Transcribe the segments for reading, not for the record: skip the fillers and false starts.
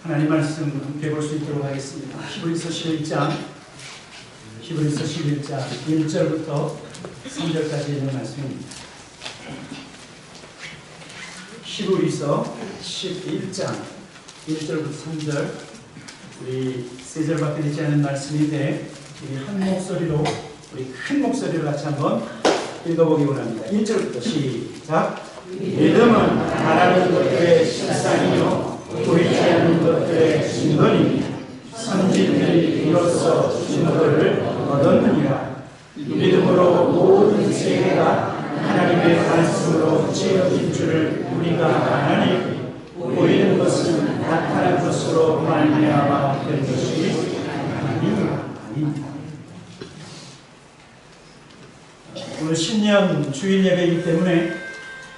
하나님 말씀 함께 볼 수 있도록 하겠습니다. 히브리서 11장 1절부터 3절까지 있는 말씀입니다. 히브리서 11장 1절부터 3절, 우리 세 절밖에 되지 않은 말씀인데 우리 한 목소리로, 우리 큰 목소리로 같이 한번 읽어보기 원합니다. 1절부터 시작. 믿음은 바라는 것들의 실상이요 보이지 않는 것들의 증거이니 선진들이 이로써 증거를 얻었느니라. 믿음으로 모든 세계가 하나님의 말씀으로 채워진 줄을 우리가 아나니 보이는 것은 나타난 것으로 말미암아 된 것이 아닙니다. 오늘 신년 주일 예배이기 때문에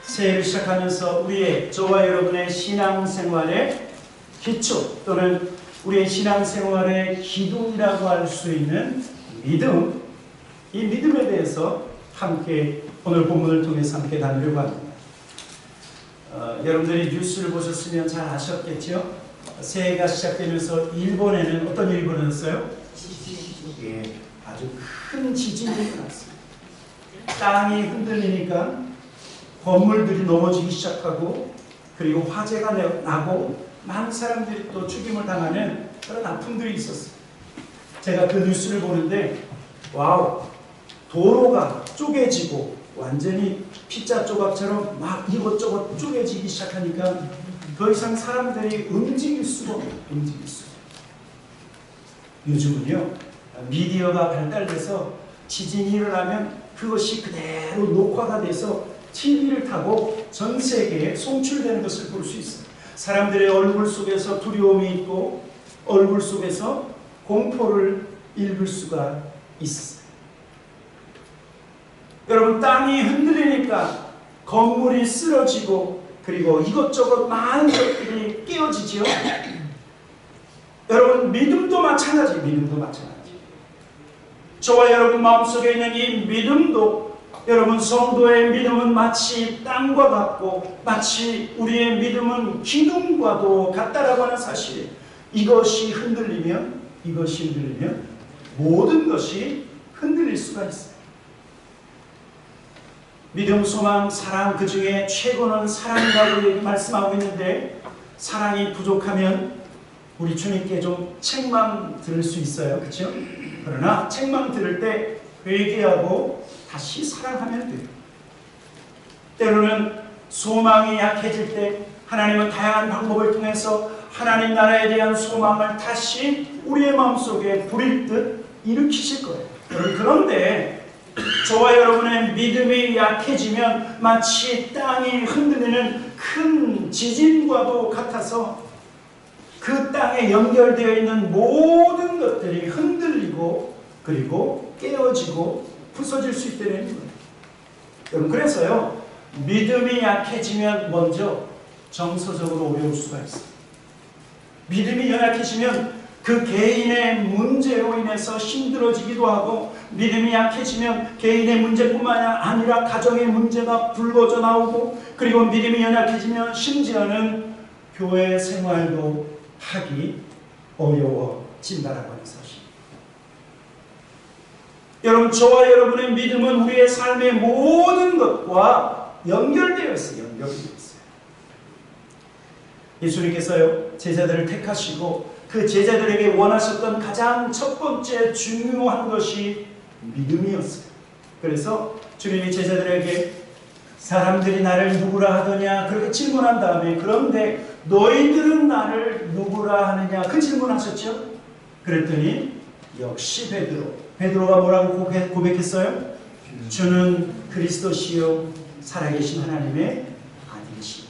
새해를 시작하면서 우리의, 저와 여러분의 신앙생활의 기초 또는 우리의 신앙생활의 기둥이라고 할 수 있는 믿음, 이 믿음에 대해서 함께 오늘 본문을 통해서 함께 나누려고 합니다. 여러분들이 뉴스를 보셨으면 잘 아셨겠죠? 새해가 시작되면서 일본에는 어떤 일이 벌어졌어요? 예, 아주 큰 지진이 일어났습니다. 땅이 흔들리니까 건물들이 넘어지기 시작하고, 그리고 화재가 나고 많은 사람들이 또 죽임을 당하는 그런 아픔들이 있었어요. 제가 그 뉴스를 보는데 와우, 도로가 쪼개지고 완전히 피자 조각처럼 막 이것저것 쪼개지기 시작하니까 더 이상 사람들이 움직일 수가 없어요. 요즘은요, 미디어가 발달돼서 지진이 일어나면 그것이 그대로 녹화가 돼서 TV를 타고 전 세계에 송출되는 것을 볼 수 있어요. 사람들의 얼굴 속에서 두려움이 있고 얼굴 속에서 공포를 읽을 수가 있어요. 여러분, 땅이 흔들리니까 건물이 쓰러지고 그리고 이것저것 많은 것들이 깨어지죠. 여러분, 믿음도 마찬가지. 저와 여러분 마음속에 있는 이 믿음도, 여러분 성도의 믿음은 마치 땅과 같고 마치 우리의 믿음은 기둥과도 같다라고 하는 사실, 이것이 흔들리면 모든 것이 흔들릴 수가 있어요. 믿음, 소망, 사랑, 그 중에 최고는 사랑이라고 말씀하고 있는데, 사랑이 부족하면 우리 주님께 좀 책망 들을 수 있어요. 그렇죠? 그러나 책망 들을 때 회개하고 다시 사랑하면 돼요. 때로는 소망이 약해질 때 하나님은 다양한 방법을 통해서 하나님 나라에 대한 소망을 다시 우리의 마음속에 불일 듯 일으키실 거예요. 그런데 저와 여러분의 믿음이 약해지면 마치 땅이 흔들리는 큰 지진과도 같아서 그 땅에 연결되어 있는 모든 것들이 흔들리고 그리고 깨어지고 부서질 수 있다는 거예요. 여러분, 그래서요, 믿음이 약해지면 먼저 정서적으로 어려울 수가 있어요. 믿음이 연약해지면 그 개인의 문제로 인해서 힘들어지기도 하고, 믿음이 약해지면 개인의 문제뿐만 아니라 가정의 문제가 불거져 나오고, 그리고 믿음이 연약해지면 심지어는 교회 생활도 하기 어려워진다라고 하는 사실. 여러분, 저와 여러분의 믿음은 우리의 삶의 모든 것과 연결되어 있어요. 예수님께서요, 제자들을 택하시고 그 제자들에게 원하셨던 가장 첫 번째 중요한 것이 믿음이었어요. 그래서 주님이 제자들에게 사람들이 나를 누구라 하더냐 그렇게 질문한 다음에, 그런데 너희들은 나를 누구라 하느냐 그 질문하셨죠. 그랬더니 역시 베드로가 뭐라고 고백했어요? 주는 그리스도시요 살아계신 하나님의 아들이시오.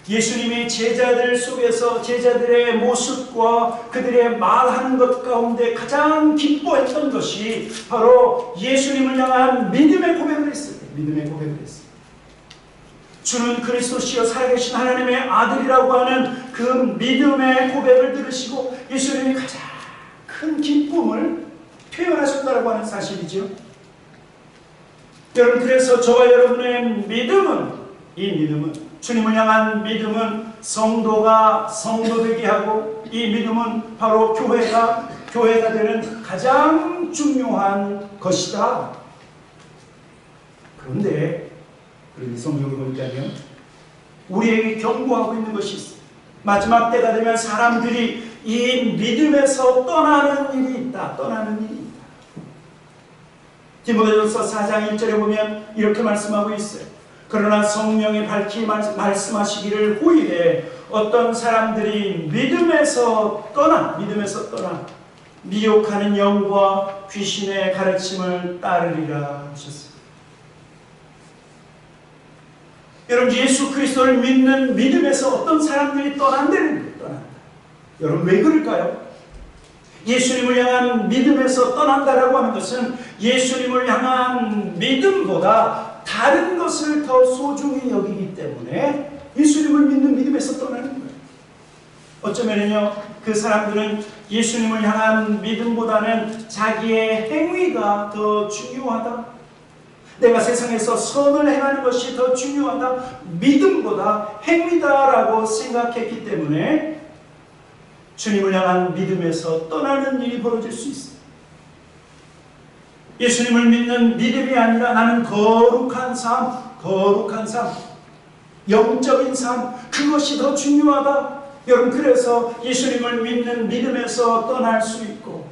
예수님이 제자들 속에서 제자들의 모습과 그들의 말하는 것 가운데 가장 기뻐했던 것이 바로 예수님을 향한 믿음의 고백을 했어요. 주는 그리스도시요 살아계신 하나님의 아들이라고 하는 그 믿음의 고백을 들으시고 예수님이 가장 큰 기쁨을 표현하셨다고 하는 사실이죠. 여러분, 그래서 저와 여러분의 믿음은, 이 믿음은 주님을 향한 믿음은 성도가 성도되게 하고, 이 믿음은 바로 교회가 되는 가장 중요한 것이다. 그런데 성경을 보니까요, 우리에게 경고하고 있는 것이 있어요. 마지막 때가 되면 사람들이 이 믿음에서 떠나는 일이 있다. 디모데전서 4장 1절에 보면 이렇게 말씀하고 있어요. 그러나 성령이 밝히 말씀하시기를 후일에 어떤 사람들이 믿음에서 떠나 미혹하는 영과 귀신의 가르침을 따르리라 하셨어요. 여러분, 예수 그리스도를 믿는 믿음에서 어떤 사람들이 떠난다. 여러분, 왜 그럴까요? 예수님을 향한 믿음에서 떠난다라고 하는 것은 예수님을 향한 믿음보다 다른 것을 더 소중히 여기기 때문에 예수님을 믿는 믿음에서 떠나는 거예요. 어쩌면요, 그 사람들은 예수님을 향한 믿음보다는 자기의 행위가 더 중요하다, 내가 세상에서 선을 행하는 것이 더 중요하다, 믿음보다 행위다라고 생각했기 때문에 주님을 향한 믿음에서 떠나는 일이 벌어질 수 있어요. 예수님을 믿는 믿음이 아니라 나는 거룩한 삶, 영적인 삶, 그것이 더 중요하다. 여러분, 그래서 예수님을 믿는 믿음에서 떠날 수 있고,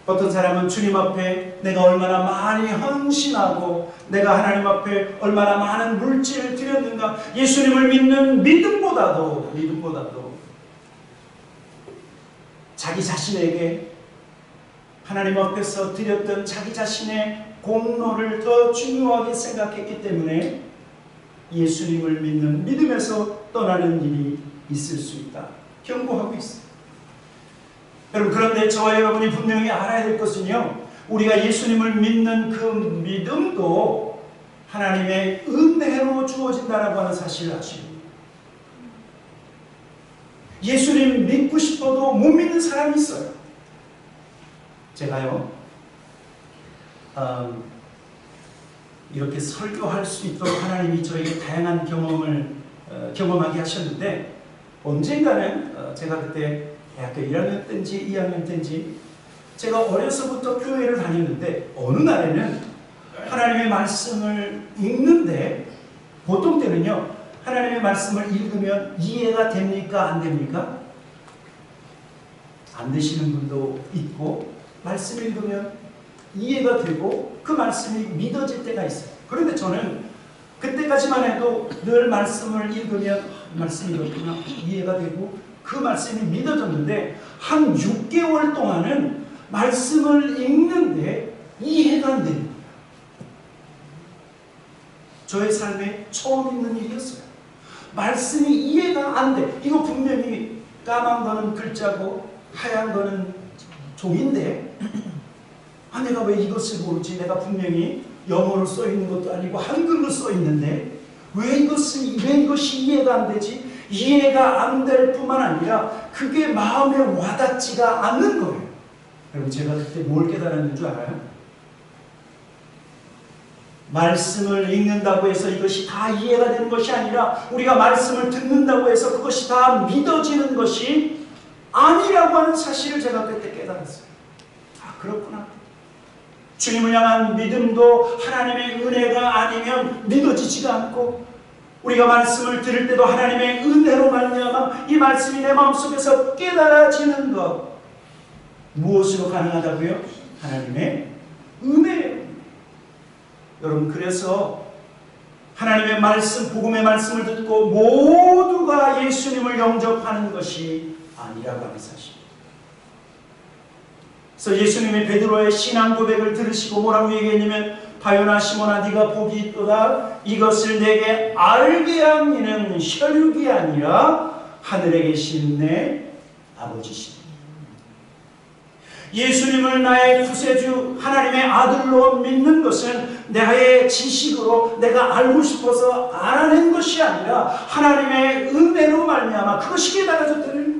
어떤 사람은 주님 앞에 내가 얼마나 많이 헌신하고 내가 하나님 앞에 얼마나 많은 물질을 드렸는가, 예수님을 믿는 믿음보다도 자기 자신에게 하나님 앞에서 드렸던 자기 자신의 공로를 더 중요하게 생각했기 때문에 예수님을 믿는 믿음에서 떠나는 일이 있을 수 있다. 경고하고 있어요. 여러분, 그런데 저와 여러분이 분명히 알아야 될 것은요, 우리가 예수님을 믿는 그 믿음도 하나님의 은혜로 주어진다라고 하는 사실을 아십니다. 예수님 믿고 싶어도 못 믿는 사람이 있어요. 제가요, 이렇게 설교할 수 있도록 하나님이 저에게 다양한 경험을 경험하게 하셨는데, 언젠가는 제가 그때 대학교 1학년 때인지 2학년 때인지 제가 어려서부터 교회를 다녔는데, 어느 날에는 하나님의 말씀을 읽는데, 보통 때는요 하나님의 말씀을 읽으면 이해가 됩니까? 안 됩니까? 안 되시는 분도 있고, 말씀 읽으면 이해가 되고 그 말씀이 믿어질 때가 있어요. 그런데 저는 그때까지만 해도 늘 말씀을 읽으면 말씀이 이렇구나, 이해가 되고 그 말씀이 믿어졌는데, 한 6개월 동안은 말씀을 읽는데 이해가 안 됩니다. 저의 삶에 처음 있는 일이었어요. 말씀이 이해가 안 돼. 이거 분명히 까만 거는 글자고 하얀 거는 종인데 내가 왜 이것을 모르지? 내가 분명히 영어로 써 있는 것도 아니고 한글로 써 있는데 왜 이것이 이해가 안 되지? 이해가 안 될 뿐만 아니라 그게 마음에 와닿지가 않는 거예요. 여러분, 제가 그때 뭘 깨달았는 줄 알아요? 말씀을 읽는다고 해서 이것이 다 이해가 되는 것이 아니라, 우리가 말씀을 듣는다고 해서 그것이 다 믿어지는 것이 아니라고 하는 사실을 제가 그때 깨달았어요. 그렇구나. 주님을 향한 믿음도 하나님의 은혜가 아니면 믿어지지가 않고, 우리가 말씀을 들을 때도 하나님의 은혜로 말미암아 이 말씀이 내 마음속에서 깨달아지는 것, 무엇으로 가능하다고요? 하나님의 은혜예요. 여러분, 그래서 하나님의 말씀, 복음의 말씀을 듣고 모두가 예수님을 영접하는 것이 아니라고 하는 사실입니다. 그래서 예수님이 베드로의 신앙 고백을 들으시고 뭐라고 얘기했냐면, 바요나 시몬아 네가 복이 있도다. 이것을 내게 알게 한 이는 혈육이 아니라 하늘에 계신 내 아버지시니. 예수님을 나의 구세주 하나님의 아들로 믿는 것은 나의 지식으로 내가 알고 싶어서 알아낸 것이 아니라 하나님의 은혜로 말미암아 그것이 깨달아졌다는 거예요.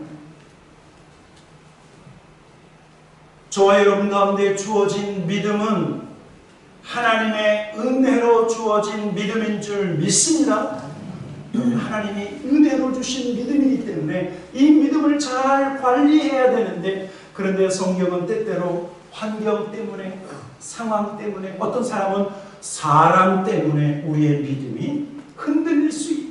저와 여러분 가운데 주어진 믿음은 하나님의 은혜로 주어진 믿음인 줄 믿습니다. 하나님이 은혜로 주신 믿음이기 때문에 이 믿음을 잘 관리해야 되는데, 그런데 성경은 때때로 환경 때문에, 상황 때문에, 어떤 사람은 사람 때문에 우리의 믿음이 흔들릴 수 있다.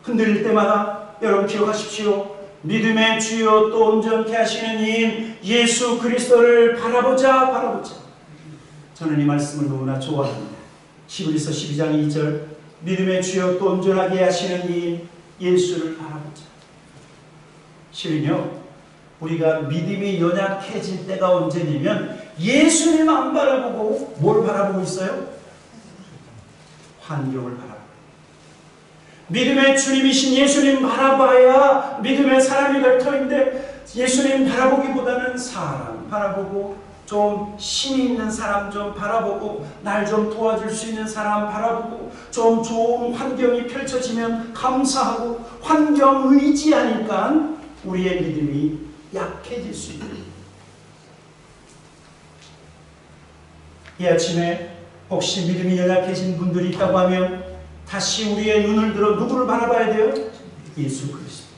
흔들릴 때마다 여러분 기억하십시오. 믿음의 주요 또 온전케 하시는 이인 예수 그리스도를 바라보자. 저는 이 말씀을 너무나 좋아합니다. 히브리서 12장 2절, 믿음의 주요 또 온전하게 하시는 이인 예수를 바라보자. 실은요, 우리가 믿음이 연약해질 때가 언제냐면 예수님 안 바라보고 뭘 바라보고 있어요? 환경을 바라보고. 믿음의 주님이신 예수님 바라봐야 믿음의 사람이 될 터인데, 예수님 바라보기보다는 사람 바라보고, 좀 힘이 있는 사람 좀 바라보고, 날 좀 도와줄 수 있는 사람 바라보고, 좀 좋은 환경이 펼쳐지면 감사하고, 환경 의지하니까 우리의 믿음이 약해질 수 있는. 이 아침에 혹시 믿음이 연약해진 분들이 있다고 하면 다시 우리의 눈을 들어 누구를 바라봐야 돼요? 예수 그리스도.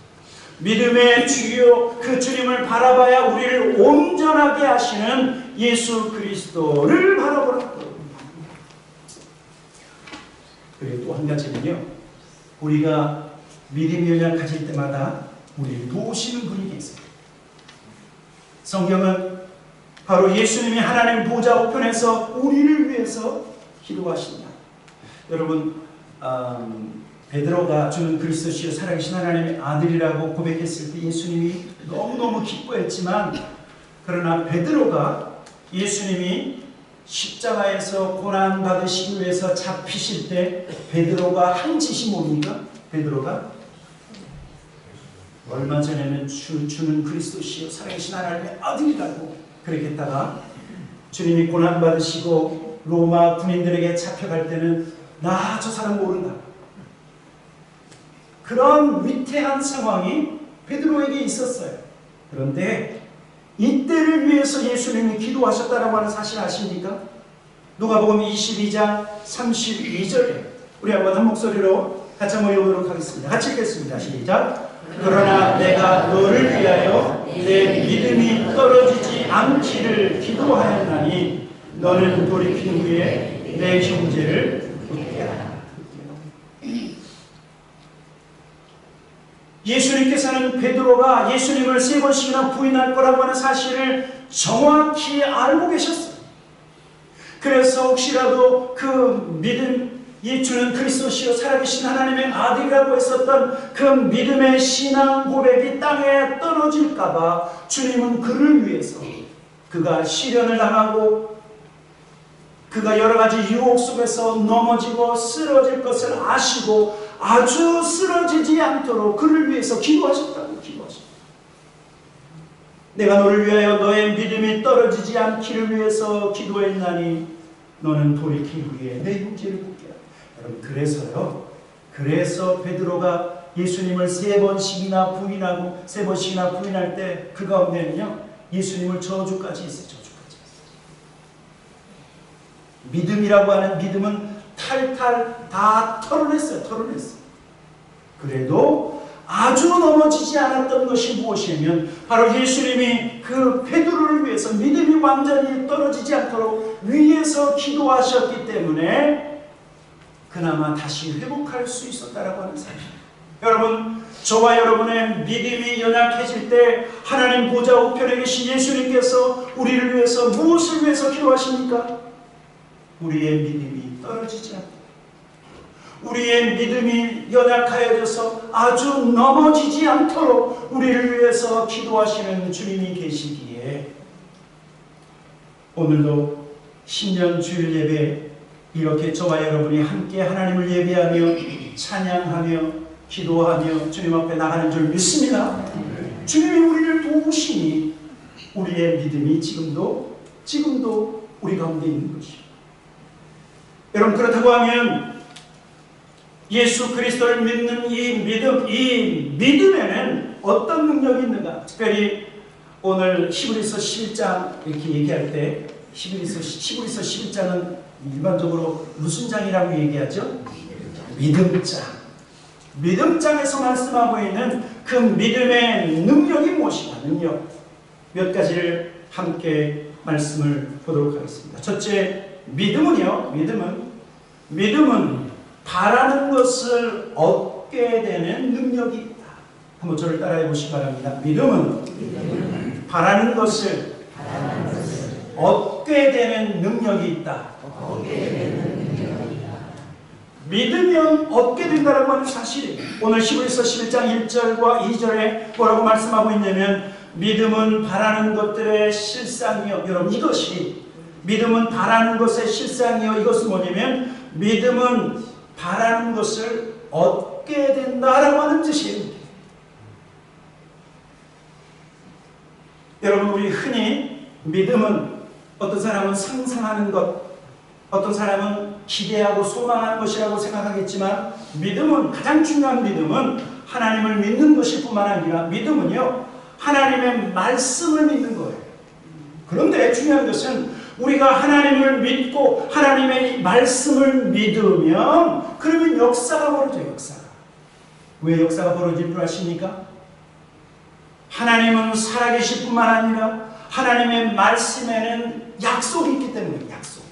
믿음의 주요 그 주님을 바라봐야 우리를 온전하게 하시는 예수 그리스도를 바라보라. 그리고 또 한 가지는요, 우리가 믿음이 연약해질 때마다 우리를 도우시는 분이 계세요. 성경은 바로 예수님이 하나님 보좌 우편에서 우리를 위해서 기도하신다. 여러분, 베드로가 주는 그리스도시요 살아계신 하나님의 아들이라고 고백했을 때 예수님이 너무너무 기뻐했지만, 그러나 베드로가 예수님이 십자가에서 고난받으시기 위해서 잡히실 때 베드로가 한 짓이 뭡니까? 베드로가 얼마 전에는 주는 그리스도시요 살아계신 하나님의 아들이라고 그랬다가 주님이 고난받으시고 로마 군인들에게 잡혀갈 때는 나 저 사람 모른다. 그런 위태한 상황이 베드로에게 있었어요. 그런데 이때를 위해서 예수님이 기도하셨다라고 하는 사실 아십니까? 누가복음 22장 32절에 우리 한번 한 목소리로 같이 한번 읽어보도록 하겠습니다. 같이 읽겠습니다. 시작. 그러나 내가 너를 위하여 내 믿음이 떨어지지 않기를 기도하였나니 너는 돌이킨 후에 내 형제를 붙게 하라. 예수님께서는 베드로가 예수님을 3번씩이나 부인할 거라고 하는 사실을 정확히 알고 계셨어요. 그래서 혹시라도 그 믿음, 주는 그리스도시요 살아계신 하나님의 아들이라고 했었던 그 믿음의 신앙 고백이 땅에 떨어질까봐 주님은 그를 위해서, 그가 시련을 당하고 그가 여러 가지 유혹 속에서 넘어지고 쓰러질 것을 아시고 아주 쓰러지지 않도록 그를 위해서 기도하셨다고. 내가 너를 위하여 너의 믿음이 떨어지지 않기를 위해서 기도했나니 너는 돌이킨 후에 내 형제를 붙게 하라. 여러분, 그래서 베드로가 예수님을 3번씩이나 부인할 때 그 가운데는요 예수님을 저주까지 했어요. 믿음이라고 하는 믿음은 탈탈 다 털어냈어요. 그래도 아주 넘어지지 않았던 것이 무엇이냐면 바로 예수님이 그 베드로를 위해서 믿음이 완전히 떨어지지 않도록 위에서 기도하셨기 때문에 그나마 다시 회복할 수 있었다라고 하는 사실. 여러분, 저와 여러분의 믿음이 연약해질 때 하나님 보좌 우편에 계신 예수님께서 우리를 위해서 무엇을 위해서 기도하십니까? 우리의 믿음이 떨어지지 않도록, 우리의 믿음이 연약하여져서 아주 넘어지지 않도록 우리를 위해서 기도하시는 주님이 계시기에 오늘도 신년 주일 예배 이렇게 저와 여러분이 함께 하나님을 예배하며 찬양하며 기도하며 주님 앞에 나가는 줄 믿습니다. 주님이 우리를 도우시니 우리의 믿음이 지금도 우리 가운데 있는 것입니다. 여러분, 그렇다고 하면 예수 그리스도를 믿는 이 믿음에는 어떤 능력이 있는가? 특별히 오늘 히브리서 11장 이렇게 얘기할 때 히브리서 11장은 일반적으로 무슨 장이라고 얘기하죠? 믿음장. 믿음장에서 말씀하고 있는 그 믿음의 능력이 무엇인가? 능력. 몇 가지를 함께 말씀을 보도록 하겠습니다. 첫째, 믿음은요. 믿음은 바라는 것을 얻게 되는 능력이 있다. 한번 저를 따라해 보시기 바랍니다. 믿음은 바라는 것을 얻게 되는 능력이 있다. 믿으면 얻게 된다는 건 사실이에요. 오늘 히브리서 11장 1절과 2절에 뭐라고 말씀하고 있냐면 믿음은 바라는 것들의 실상이요. 여러분, 이것이 믿음은 바라는 것의 실상이요. 이것은 뭐냐면 믿음은 바라는 것을 얻게 된다라고 하는 뜻이에요. 여러분, 우리 흔히 믿음은 어떤 사람은 상상하는 것, 어떤 사람은 기대하고 소망하는 것이라고 생각하겠지만 믿음은, 가장 중요한 믿음은 하나님을 믿는 것일 뿐만 아니라 믿음은요, 하나님의 말씀을 믿는 거예요. 그런데 중요한 것은 우리가 하나님을 믿고 하나님의 말씀을 믿으면 그러면 역사가 벌어져요. 역사가. 왜 역사가 벌어질 줄 아십니까? 하나님은 살아계실 뿐만 아니라 하나님의 말씀에는 약속이 있기 때문에 약속.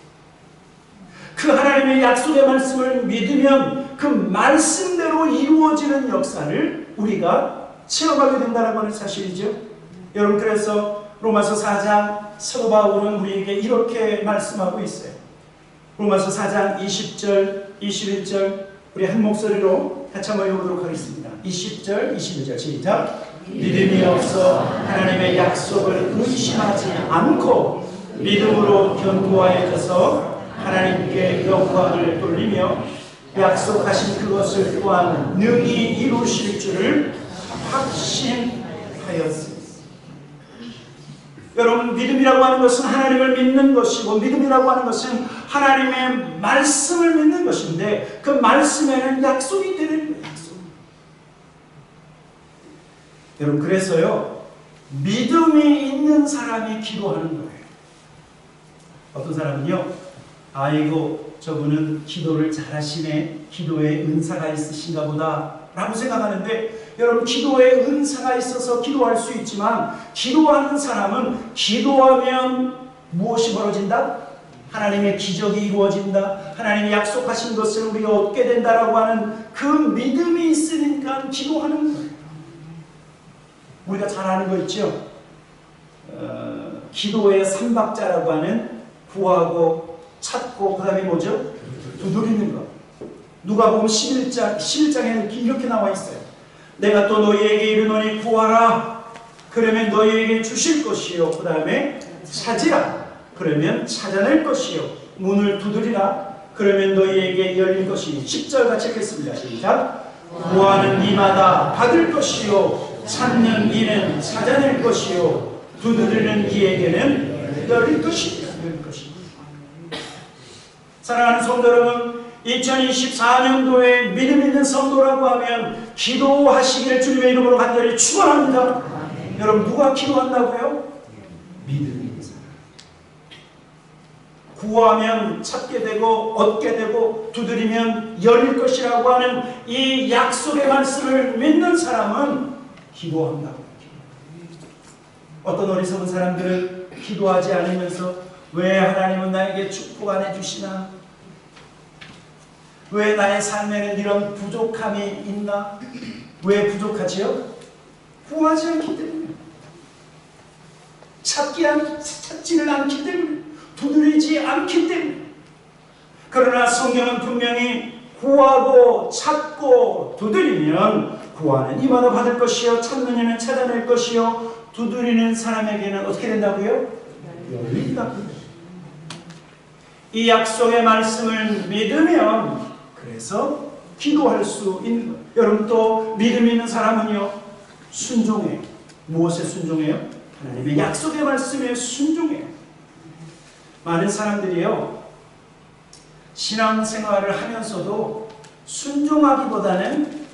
그 하나님의 약속의 말씀을 믿으면 그 말씀대로 이루어지는 역사를 우리가 체험하게 된다는 것은 사실이죠. 여러분, 그래서 로마서 4장 사도 바울은 우리에게 이렇게 말씀하고 있어요. 로마서 4장 20절, 21절 우리 한 목소리로 같이 한번 읽어보도록 하겠습니다. 20절, 21절 시작. 믿음이 없어 하나님의 약속을 의심하지 않고 믿음으로 견고하여져서 하나님께 영광을 돌리며 약속하신 그것을 또한 능히 이루실 줄을 확신하였습니다. 여러분, 믿음이라고 하는 것은 하나님을 믿는 것이고 믿음이라고 하는 것은 하나님의 말씀을 믿는 것인데 그 말씀에는 약속이 되는 거예요. 약속. 여러분, 그래서요, 믿음이 있는 사람이 기도하는 거예요. 어떤 사람은요, 아이고 저분은 기도를 잘하시네, 기도에 은사가 있으신가 보다 라고 생각하는데, 여러분, 기도에 은사가 있어서 기도할 수 있지만 기도하는 사람은 기도하면 무엇이 벌어진다? 하나님의 기적이 이루어진다, 하나님이 약속하신 것을 우리가 얻게 된다라고 하는 그 믿음이 있으니까 기도하는 거예요. 우리가 잘 아는 거 있죠? 기도의 삼박자라고 하는 구하고 찾고 그 다음에 뭐죠? 두드리는 것. 누가복음 11장에는 이렇게 나와 있어요. 내가 또 너희에게 이르노니 구하라, 그러면 너희에게 주실 것이요. 그 다음에 찾으라, 그러면 찾아낼 것이요. 문을 두드리라, 그러면 너희에게 열릴 것이니. 10절 같이 읽겠습니다. 시작. 구하는 이마다 받을 것이요, 찾는 이는 찾아낼 것이요, 두드리는 이에게는 열릴 것이다. 사랑하는 성도 여러분, 2024년도에 믿음 있는 성도라고 하면 기도하시기를 주님의 이름으로 간절히 축원합니다. 여러분, 누가 기도한다고요? 믿음 있는 사람. 구하면 찾게 되고 얻게 되고 두드리면 열릴 것이라고 하는 이 약속의 말씀을 믿는 사람은 기도한다고요. 어떤 어리석은 사람들은 기도하지 않으면서 왜 하나님은 나에게 축복 안 해주시나? 왜 나의 삶에는 이런 부족함이 있나? 왜 부족하지요? 구하지 않기 때문에, 찾지는 않기 때문에, 두드리지 않기 때문에. 그러나 성경은 분명히 구하고 찾고 두드리면 구하는 이마다 받을 것이요, 찾는 이는 찾아낼 것이요, 두드리는 사람에게는 어떻게 된다고요? 열린다고요. 이 약속의 말씀을 믿으면 그래서 기도할 수 있는 거예요. 여러분, 또 믿음 있는 사람은요, 순종해요. 무엇에 순종해요? 하나님의 약속의 말씀에 순종해요. 많은 사람들이요, 신앙생활을 하면서도 순종하기보다는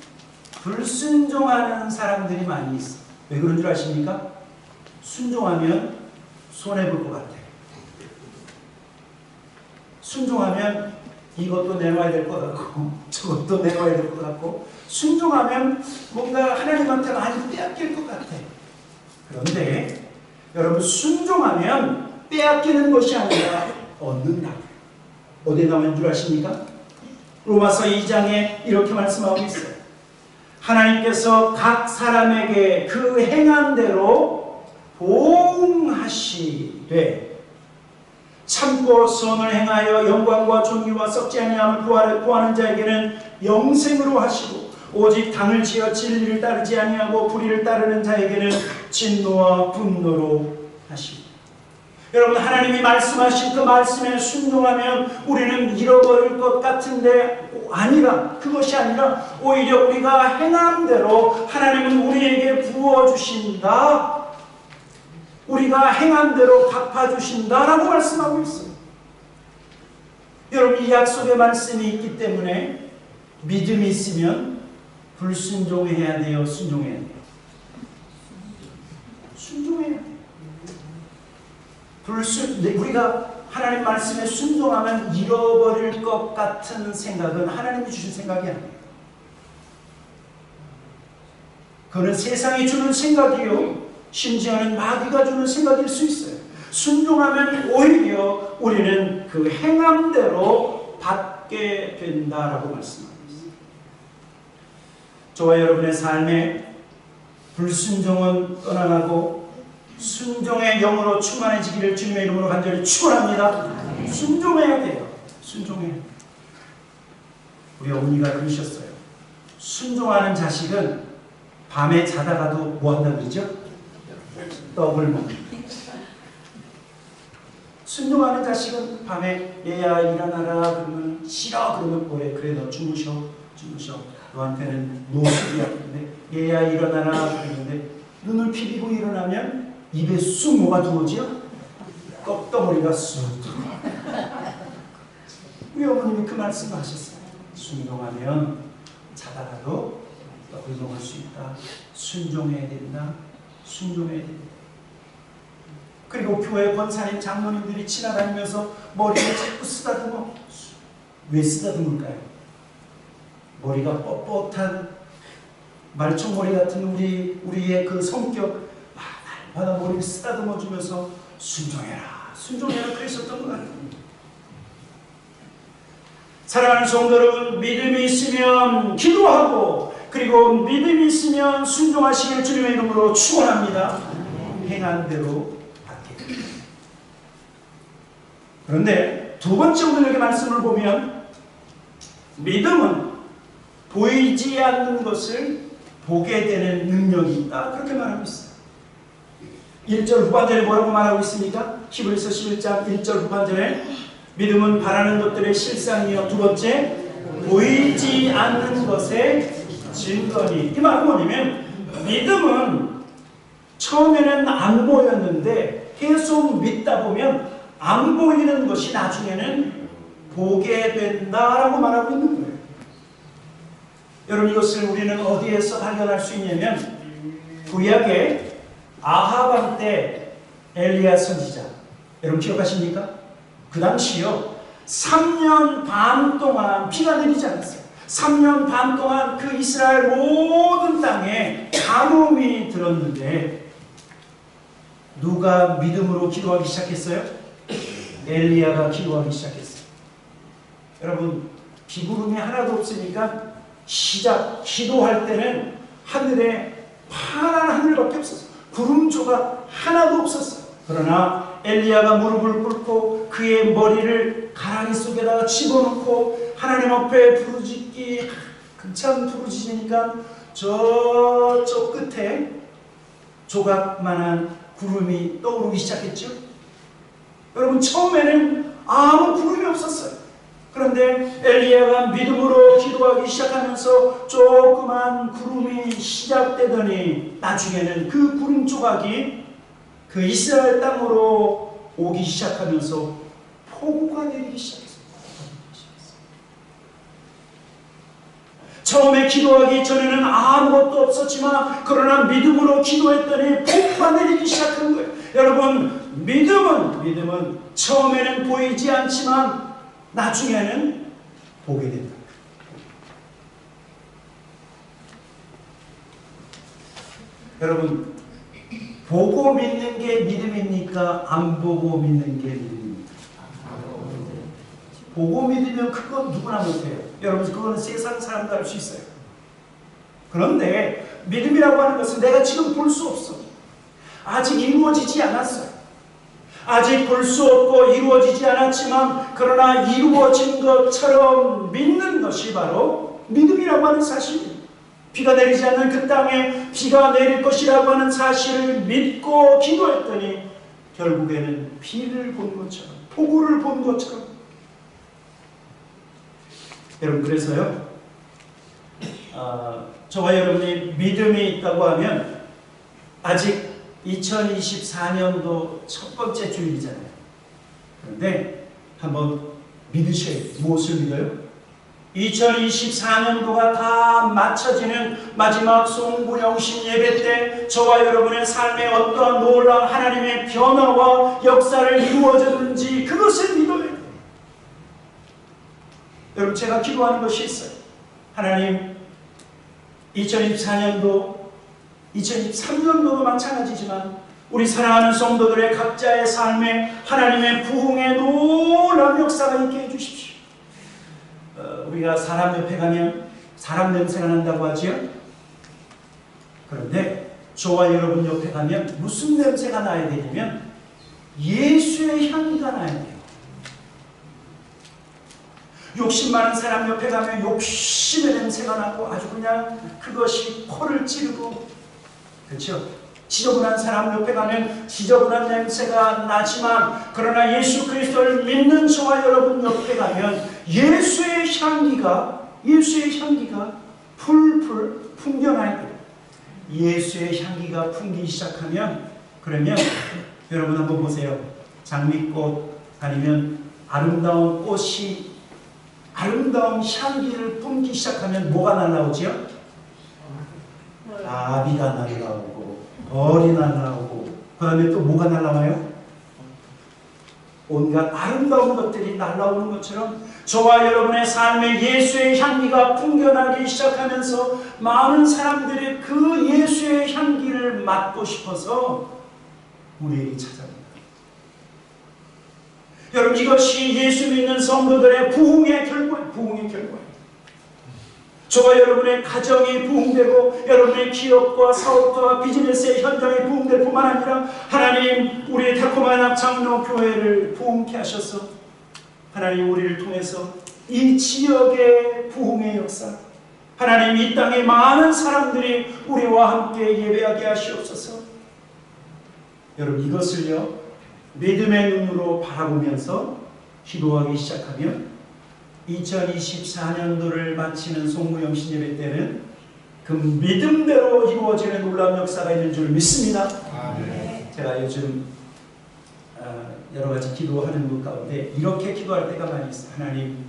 불순종하는 사람들이 많이 있어요. 왜 그런 줄 아십니까? 순종하면 손해볼 것 같아요. 순종하면 이것도 내놔야 될 것 같고 저것도 내놔야 될 것 같고 순종하면 뭔가 하나님한테 많이 빼앗길 것 같아. 그런데 여러분 순종하면 빼앗기는 것이 아니라 얻는다. 어디에 나온 줄 아십니까? 로마서 2장에 이렇게 말씀하고 있어요. 하나님께서 각 사람에게 그 행한 대로 보응하시되 참고 선을 행하여 영광과 존귀와 썩지 아니함을 구하는 자에게는 영생으로 하시고 오직 당을 지어 진리를 따르지 아니하고 불의를 따르는 자에게는 진노와 분노로 하시고. 여러분 하나님이 말씀하신 그 말씀에 순종하면 우리는 잃어버릴 것 같은데 아니라 그것이 아니라 오히려 우리가 행한 대로 하나님은 우리에게 부어주신다. 우리가 행한 대로 갚아주신다라고 말씀하고 있어요. 여러분 이 약속의 말씀이 있기 때문에 믿음이 있으면 불순종해야 돼요? 순종해야 돼요? 순종해야 돼요. 우리가 하나님 말씀에 순종하면 잃어버릴 것 같은 생각은 하나님이 주신 생각이 아니에요. 그거는 세상이 주는 생각이요 심지어는 마귀가 주는 생각일 수 있어요. 순종하면 오히려 우리는 그 행함대로 받게 된다라고 말씀합니다. 저와 여러분의 삶에 불순종은 떠나가고 순종의 영으로 충만해지기를 주님의 이름으로 간절히 축원합니다. 순종해야 돼요. 순종해야 돼요. 우리 어머니가 그러셨어요. 순종하는 자식은 밤에 자다가도 뭐 한다고 그러죠? 떡을 먹는. 순종하는 자식은 밤에 얘야 일어나라 그러면 싫어 그러면 뭐해? 그래 너 주무셔. 너한테는 노숙이야. 근데 얘야 일어나라 그러는데 눈을 피비고 일어나면 입에 쑥 뭐가 들어오지요? 떡덩어리가 쑥 들어오고. 우리 어머님이 그 말씀을 하셨어요. 순종하면 자다가도 떡을 먹을 수 있다. 순종해야 된다. 순종해야 된다. 그리고 교회 권사님 장로님들이 지나다니면서 머리를 자꾸 쓰다듬어. 왜 쓰다듬을까요? 머리가 뻣뻣한 말총머리 같은 우리의 그 성격 날마다 머리를 쓰다듬어 주면서 순종해라 그러셨던 것 같아요. 사랑하는 성도 여러분, 믿음이 있으면 기도하고 그리고 믿음이 있으면 순종하시길 주님의 이름으로 축원합니다. 행한 대로 받게 됩니다. 그런데 두 번째 오늘 여기 말씀을 보면 믿음은 보이지 않는 것을 보게 되는 능력이 있다. 그렇게 말하고 있어요. 1절 후반절에 뭐라고 말하고 있습니까? 히브리서 11장 1절 후반절에 믿음은 바라는 것들의 실상이요. 두 번째, 보이지 않는 것의 증거니. 이 말은 뭐냐면 믿음은 처음에는 안 보였는데 계속 믿다 보면 안 보이는 것이 나중에는 보게 된다라고 말하고 있는 거예요. 여러분 이것을 우리는 어디에서 발견할 수 있냐면 구약의 아하방 때 엘리야 선지자, 여러분 기억하십니까? 그 당시요 3년 반 동안 비가 내리지 않았어요. 3년 반 동안 그 이스라엘 모든 땅에 가뭄이 들었는데 누가 믿음으로 기도하기 시작했어요? 엘리야가 기도하기 시작했어요. 여러분 비구름이 하나도 없으니까 기도할 때는 하늘에 파란 하늘밖에 없었어요. 구름조가 하나도 없었어요. 그러나 엘리야가 무릎을 꿇고 그의 머리를 가랑이 속에다가 집어넣고 하나님 앞에 부르짖기 한참 부르짖으니까 저쪽 끝에 조각만한 구름이 떠오르기 시작했죠. 여러분 처음에는 아무 구름이 없었어요. 그런데 엘리야가 믿음으로 기도하기 시작하면서 조그만 구름이 시작되더니 나중에는 그 구름 조각이 그 이스라엘 땅으로 오기 시작하면서 폭우가 내리기 시작했어요. 처음에 기도하기 전에는 아무것도 없었지만 그러나 믿음으로 기도했더니 폭우가 내리기 시작한 거예요. 여러분 믿음은 처음에는 보이지 않지만 나중에는 보게 된다. 여러분, 보고 믿는 게 믿음입니까? 안 보고 믿는 게 믿음입니까? 보고 믿으면 그건 누구나 못해요. 여러분, 그거는 세상 사람도 할 수 있어요. 그런데 믿음이라고 하는 것은 내가 지금 볼 수 없어. 아직 이루어지지 않았어요. 아직 볼 수 없고 이루어지지 않았지만 그러나 이루어진 것처럼 믿는 것이 바로 믿음이라고 하는 사실입니다. 비가 내리지 않는 그 땅에 비가 내릴 것이라고 하는 사실을 믿고 기도했더니 결국에는 비를 본 것처럼, 폭우를 본 것처럼. 여러분, 그래서요, 저와 여러분이 믿음이 있다고 하면 아직 2024년도 첫 번째 주일이잖아요. 그런데 한번 믿으셔야 돼요. 무엇을 믿어요? 2024년도가 다 맞춰지는 마지막 송구영신 예배 때 저와 여러분의 삶에 어떠한 놀라운 하나님의 변화와 역사를 이루어졌는지 그것을 믿어야 돼요. 여러분, 제가 기도하는 것이 있어요. 하나님, 2024년도 2023년도도 마찬가지지만 우리 사랑하는 성도들의 각자의 삶에 하나님의 부흥의 놀라운 역사가 있게 해주십시오. 우리가 사람 옆에 가면 사람 냄새가 난다고 하지요. 그런데 저와 여러분 옆에 가면 무슨 냄새가 나야 되냐면 예수의 향기가 나야 돼요. 욕심 많은 사람 옆에 가면 욕심의 냄새가 나고 아주 그냥 그것이 코를 찌르고, 그렇죠? 지저분한 사람 옆에 가면 지저분한 냄새가 나지만 그러나 예수 그리스도를 믿는 저와 여러분 옆에 가면 예수의 향기가 풀풀 풍겨나야 돼요. 예수의 향기가 풍기기 시작하면, 그러면 여러분 한번 보세요. 장미꽃 아니면 아름다운 꽃이 아름다운 향기를 뿜기 시작하면 뭐가 날라오지요? 나비가 날라오고 벌이 날라오고 그 다음에 또 뭐가 날라와요? 온갖 아름다운 것들이 날라오는 것처럼 저와 여러분의 삶에 예수의 향기가 풍겨나기 시작하면서 많은 사람들이 그 예수의 향기를 맡고 싶어서 우리에게 찾아옵니다. 여러분, 이것이 예수 믿는 성도들의 부흥의 결과예요. 저와 여러분의 가정이 부흥되고 여러분의 기업과 사업과 비즈니스의 현장이 부흥될 뿐만 아니라 하나님, 우리 달콤한 합창로 교회를 부흥케 하셔서 하나님, 우리를 통해서 이 지역의 부흥의 역사, 하나님, 이 땅의 많은 사람들이 우리와 함께 예배하게 하시옵소서. 여러분, 이것을요 믿음의 눈으로 바라보면서 기도하기 시작하면 2024년도를 마치는 송구영신 예배 때는 그 믿음대로 이루어지는 놀라운 역사가 있는 줄 믿습니다. 네. 제가 요즘 여러 가지 기도하는 것 가운데 이렇게 기도할 때가 많이 있어요. 하나님,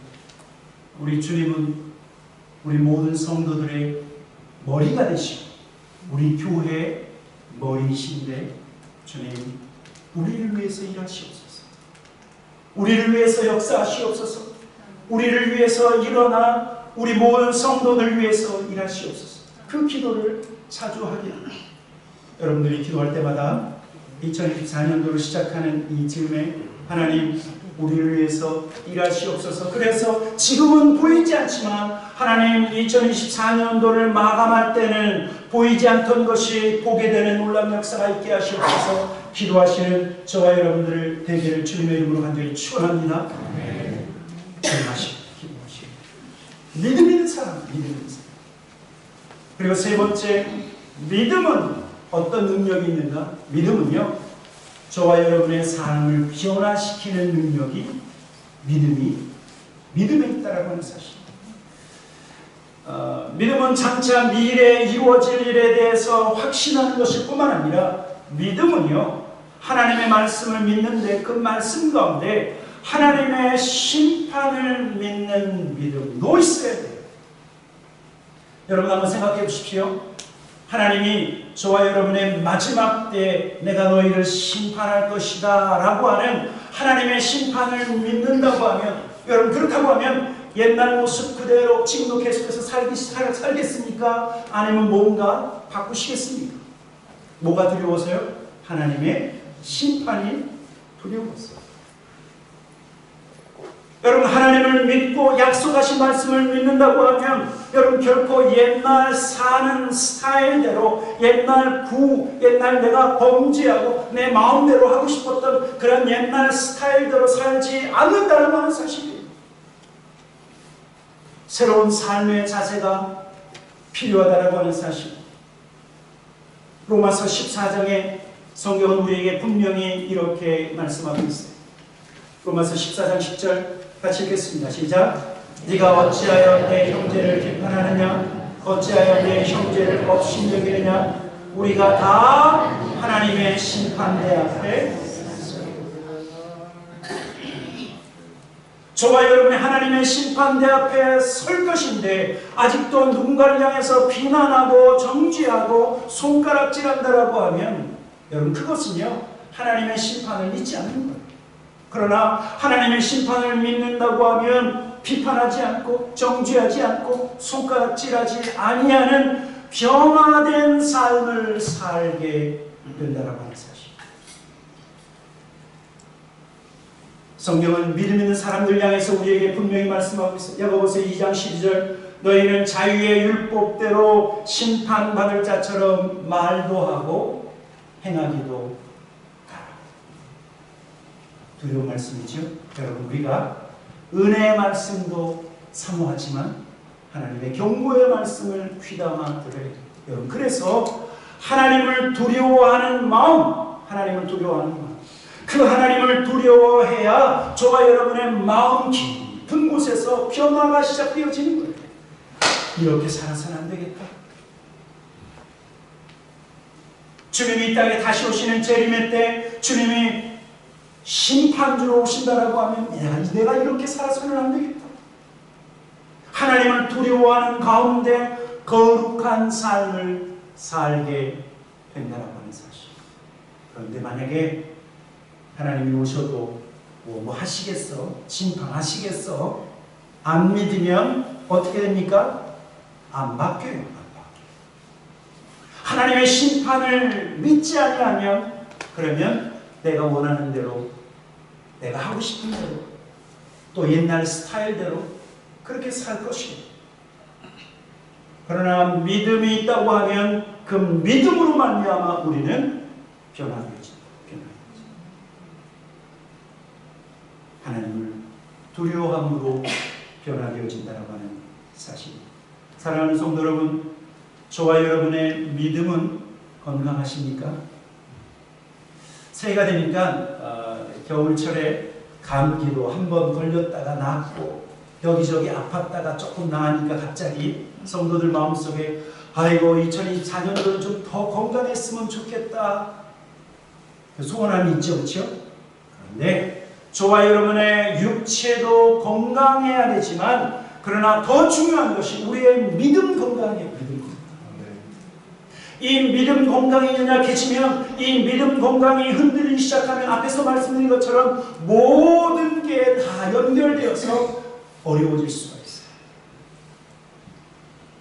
우리 주님은 우리 모든 성도들의 머리가 되시고 우리 교회의 머리이신데 주님, 우리를 위해서 일하시옵소서. 우리를 위해서 역사하시옵소서. 우리를 위해서 일어나 우리 모든 성도들 위해서 일하시옵소서. 그 기도를 자주 하게 합니다. 여러분들이 기도할 때마다 2024년도를 시작하는 이 즈음에 하나님, 우리를 위해서 일하시옵소서. 그래서 지금은 보이지 않지만 하나님, 2024년도를 마감할 때는 보이지 않던 것이 보게 되는 놀라운 역사가 있게 하시옵소서. 기도하시는 저와 여러분들을 되기를 주님의 이름으로 간절히 축원합니다. 믿음 있는 사람. 그리고 세 번째, 믿음은 어떤 능력이 있는가? 믿음은요, 저와 여러분의 삶을 변화시키는 능력이 믿음에 있다라고 하는 사실. 믿음은 장차 미래에 이루어질 일에 대해서 확신하는 것일 뿐만 아니라 믿음은요, 하나님의 말씀을 믿는데 그 말씀 가운데 하나님의 심판을 믿는 믿음도 있어야 돼요. 여러분 한번 생각해 보십시오. 하나님이 저와 여러분의 마지막 때 내가 너희를 심판할 것이다 라고 하는 하나님의 심판을 믿는다고 하면, 여러분 그렇다고 하면 옛날 모습 그대로 지금도 계속해서 살겠습니까? 아니면 뭔가 바꾸시겠습니까? 뭐가 두려워서요? 하나님의 심판이 두려워서. 여러분, 하나님을 믿고 약속하신 말씀을 믿는다고 하면 여러분 결코 옛날 사는 스타일대로 옛날 내가 범죄하고 내 마음대로 하고 싶었던 그런 옛날 스타일대로 살지 않는다는 하는 사실이에요. 새로운 삶의 자세가 필요하다고 하는 사실. 로마서 14장에 성경은 우리에게 분명히 이렇게 말씀하고 있어요. 로마서 14장 10절 같이 읽겠습니다. 시작. 네가 어찌하여 내 형제를 비판하느냐? 어찌하여 내 형제를 업신여기느냐? 우리가 다 하나님의 심판대 앞에 저와 여러분이 하나님의 심판대 앞에 설 것인데 아직도 누군가를 향해서 비난하고 정죄하고 손가락질한다라고 하면 여러분 그것은요 하나님의 심판을 믿지 않는 거예요. 그러나 하나님의 심판을 믿는다고 하면 비판하지 않고 정죄하지 않고 손가락질하지 아니하는 변화된 삶을 살게 된다라고 하는 사실. 성경은 믿음 있는 사람들 향해서 우리에게 분명히 말씀하고 있어요. 야고보서 2장 12절 너희는 자유의 율법대로 심판받을 자처럼 말도 하고 행하기도 하라. 두려운 말씀이죠. 여러분 우리가 은혜의 말씀도 사모하지만 하나님의 경고의 말씀을 귀담아 들어야 돼요. 여러분 그래서 하나님을 두려워하는 마음 그 하나님을 두려워해야 저와 여러분의 마음 깊은 곳에서 변화가 시작되어지는 거예요. 이렇게 살아서는 안 되겠다. 주님이 이 땅에 다시 오시는 재림의 때 주님이 심판주로 오신다라고 하면 내가 이렇게 살아서는 안 되겠다. 하나님을 두려워하는 가운데 거룩한 삶을 살게 된다라고 하는 사실. 그런데 만약에 하나님이 오셔도 뭐 하시겠어? 심판하시겠어? 안 믿으면 어떻게 됩니까? 안 바뀌어요. 하나님의 심판을 믿지 아니하면 그러면 내가 원하는 대로 내가 하고 싶은 대로 또 옛날 스타일대로 그렇게 살 것이에요. 그러나 믿음이 있다고 하면 그 믿음으로 말미암아 우리는 변화되어진다. 하나님을 두려워함으로 변화되어진다고 하는 사실. 사랑하는 성도 여러분, 저와 여러분의 믿음은 건강하십니까? 새해가 되니까 겨울철에 감기도 한번 걸렸다가 낫고 여기저기 아팠다가 조금 나으니까 갑자기 성도들 마음속에 아이고 2024년도는 좀 더 건강했으면 좋겠다 그 소원함이 있죠. 그렇죠? 그런데 저와 여러분의 육체도 건강해야 되지만 그러나 더 중요한 것이 우리의 믿음 건강이에요. 믿음 건강. 이 믿음 건강이 연약해지면 이 믿음 건강이 흔들리기 시작하면 앞에서 말씀드린 것처럼 모든 게 다 연결되어서 어려워질 수가 있어요.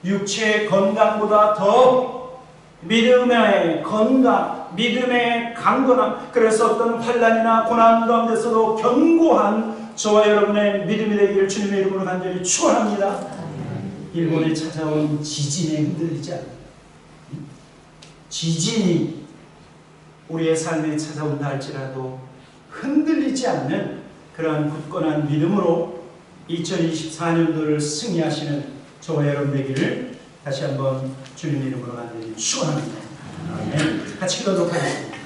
육체의 건강보다 더 믿음의 건강, 믿음의 강건함, 그래서 어떤 환난이나 고난 가운데서도 견고한 저와 여러분의 믿음이 되기를 주님의 이름으로 간절히 축원합니다. 일본에 찾아온 지진에 흔들리지 않는 지진이 우리의 삶에 찾아온다 할지라도 흔들리지 않는 그러한 굳건한 믿음으로 2024년도를 승리하시는 저와 여러분 되기를 다시 한번 주님의 이름으로 간절히 축원합니다. 아멘. 같이 기도하도록 하겠습니다.